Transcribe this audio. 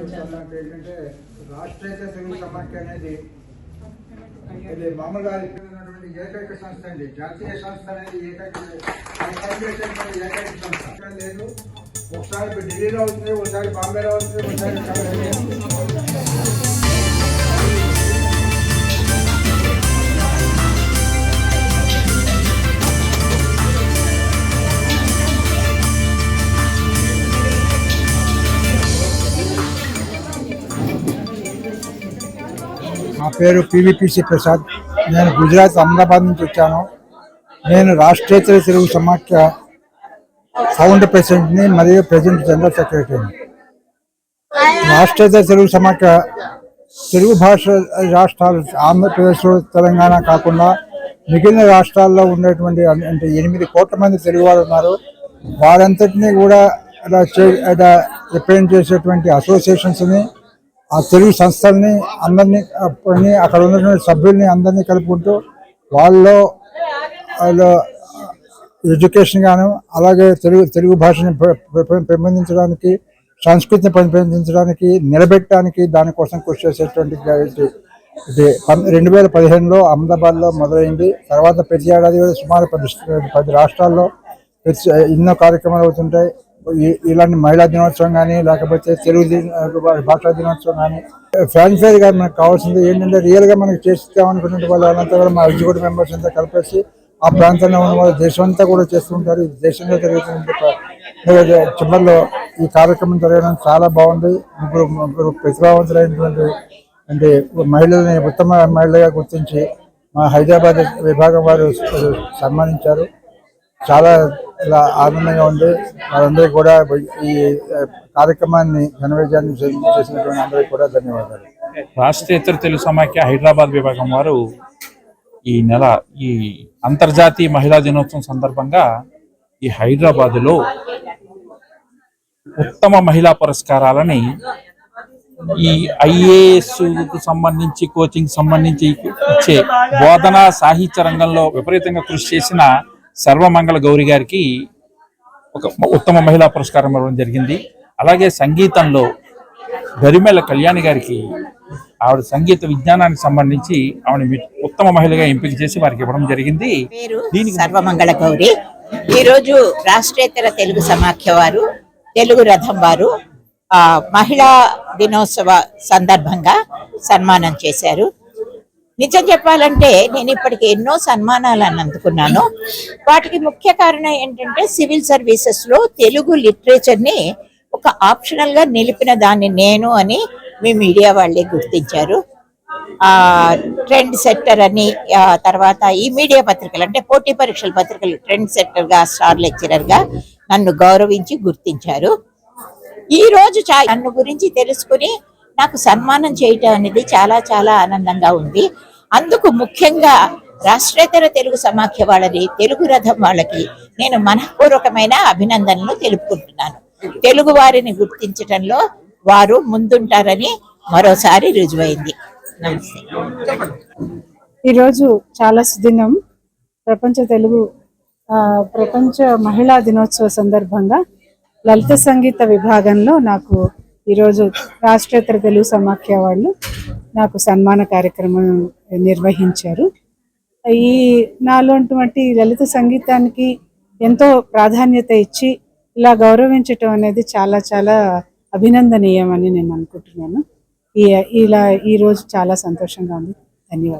ఏంటంటే రాష్ట్రీయ తెలుగు సమాఖ్య అనేది ఇది మామూలుగా ఉన్నటువంటి ఏకైక సంస్థ అండి. జాతీయ సంస్థ అనేది ఏకైక సంస్థ లేదు. ఒకసారి ఢిల్లీలో అవుతుంది, ఒకసారి బాంబేలో అవుతుంది, ఒకసారి నా పేరు పివిపిసి ప్రసాద్. నేను గుజరాత్ అహ్మదాబాద్ నుంచి వచ్చాను. నేను రాష్ట్రీయ తెలుగు సమాఖ్య ఫౌండర్ ప్రెసిడెంట్ని మరియు ప్రెసిడెంట్ జనరల్ సెక్రటరీని. రాష్ట్రీయ తెలుగు సమాఖ్య తెలుగు భాష రాష్ట్రాలు ఆంధ్రప్రదేశ్, తెలంగాణ కాకుండా మిగిలిన రాష్ట్రాల్లో ఉండేటువంటి అంటే 8 కోట్ల మంది తెలుగు వారు ఉన్నారు. వారంతటినీ కూడా రిప్రజెంట్ చేసేటువంటి అసోసియేషన్స్ని, ఆ తెలుగు సంస్థల్ని అందరినీ అక్కడ ఉన్నటువంటి సభ్యుల్ని అందరినీ కలుపుకుంటూ వాళ్ళ ఎడ్యుకేషన్ గాను, అలాగే తెలుగు భాషని పెంపొందించడానికి, సంస్కృతిని పెంపొందించడానికి, నిలబెట్టడానికి దానికోసం కృషి చేసేటువంటి 2015లో అహ్మదాబాద్లో మొదలైంది. తర్వాత ప్రతి ఏడాది సుమారు 10 రాష్ట్రాల్లో ఎన్నో కార్యక్రమాలు అవుతుంటాయి. ఇలాంటి మహిళా దినోత్సవం కానీ, లేకపోతే తెలుగు భాషా దినోత్సవం కానీ, ఫ్రాంచైజ్ గారు మనకు కావాల్సింది ఏంటంటే రియల్గా మనకి చేస్తామనుకున్నటువంటి వాళ్ళంతా కూడా మా ఎగ్జిక్యూటివ్ మెంబర్స్ అంతా కలిపేసి ఆ ప్రాంతంలో ఉన్న వాళ్ళు దేశమంతా కూడా చేస్తుంటారు. దేశంలో జరుగుతున్న చివరిలో ఈ కార్యక్రమం జరగడం చాలా బాగుంది. ముగ్గురు ప్రతిభావంతులైనటువంటి అంటే మహిళల్ని ఉత్తమ మహిళగా గుర్తించి మా హైదరాబాద్ విభాగం వారు సన్మానించారు. చాలా ఆనందంగా ఉంది. వారందరికీ కూడా ఈ కార్యక్రమాన్ని ఘనవిజయాన్ని చేసినటువంటి అందరికీ కూడా ధన్యవాదాలు. రాష్ట్రీయ తెలుగు సమాఖ్య హైదరాబాద్ విభాగం వారు ఈ నెల ఈ అంతర్జాతీయ మహిళా దినోత్సవం సందర్భంగా ఈ హైదరాబాదులో ఉత్తమ మహిళా పురస్కారాలని ఈ ఐఏఎస్కు సంబంధించి కోచింగ్ సంబంధించి ఇచ్చే బోధనా సాహిత్య రంగంలో విపరీతంగా కృషి చేసిన సర్వమంగళ గౌరి గారికి ఒక ఉత్తమ మహిళా పురస్కారం ఇవ్వడం జరిగింది. అలాగే సంగీతంలో గరిమెల కళ్యాణి గారికి ఆవిడ సంగీత విజ్ఞానానికి సంబంధించి ఆవిడ ఉత్తమ మహిళగా ఎంపిక చేసి వారికి ఇవ్వడం జరిగింది. దీనికి సర్వమంగళ గౌరి ఈరోజు రాష్ట్రేతర తెలుగు సమాఖ్య వారు, తెలుగు రథం వారు మహిళా దినోత్సవ సందర్భంగా సన్మానం చేశారు. నిజం చెప్పాలంటే నేను ఇప్పటికి ఎన్నో సన్మానాలను అందుకున్నాను. వాటికి ముఖ్య కారణం ఏంటంటే సివిల్ సర్వీసెస్ లో తెలుగు లిటరేచర్ ని ఒక ఆప్షనల్ గా నిలిపిన దాన్ని నేను అని మీ మీడియా వాళ్ళే గుర్తించారు. ట్రెండ్ సెట్టర్ అని, తర్వాత ఈ మీడియా పత్రికలు అంటే పోటీ పరీక్షల పత్రికలు ట్రెండ్ సెట్టర్ గా, స్టార్ లెక్చరర్ గా నన్ను గౌరవించి గుర్తించారు. ఈ రోజు నన్ను గురించి తెలుసుకుని నాకు సన్మానం చేయటం అనేది చాలా చాలా ఆనందంగా ఉంది. అందుకు ముఖ్యంగా రాష్ట్రేతర తెలుగు సమాఖ్య వాళ్ళని, తెలుగు రథం వాళ్ళకి నేను మనఃపూర్వకమైన అభినందనలు తెలుపుకుంటున్నాను. తెలుగు వారిని గుర్తించడంలో వారు ముందుంటారని మరోసారి రుజువైంది. నమస్తే. ఈరోజు చాలా సుదినం. ప్రపంచ మహిళా దినోత్సవ సందర్భంగా లలిత సంగీత విభాగంలో నాకు ఈరోజు రాష్ట్రేతర తెలుగు సమాఖ్య వాళ్ళు నాకు సన్మాన కార్యక్రమం నిర్వహించారు. ఈ నాలోటువంటి లలిత సంగీతానికి ఎంతో ప్రాధాన్యత ఇచ్చి ఇలా గౌరవించటం అనేది చాలా చాలా అభినందనీయం అని నేను అనుకుంటున్నాను. ఈరోజు చాలా సంతోషంగా ఉంది. ధన్యవాదాలు.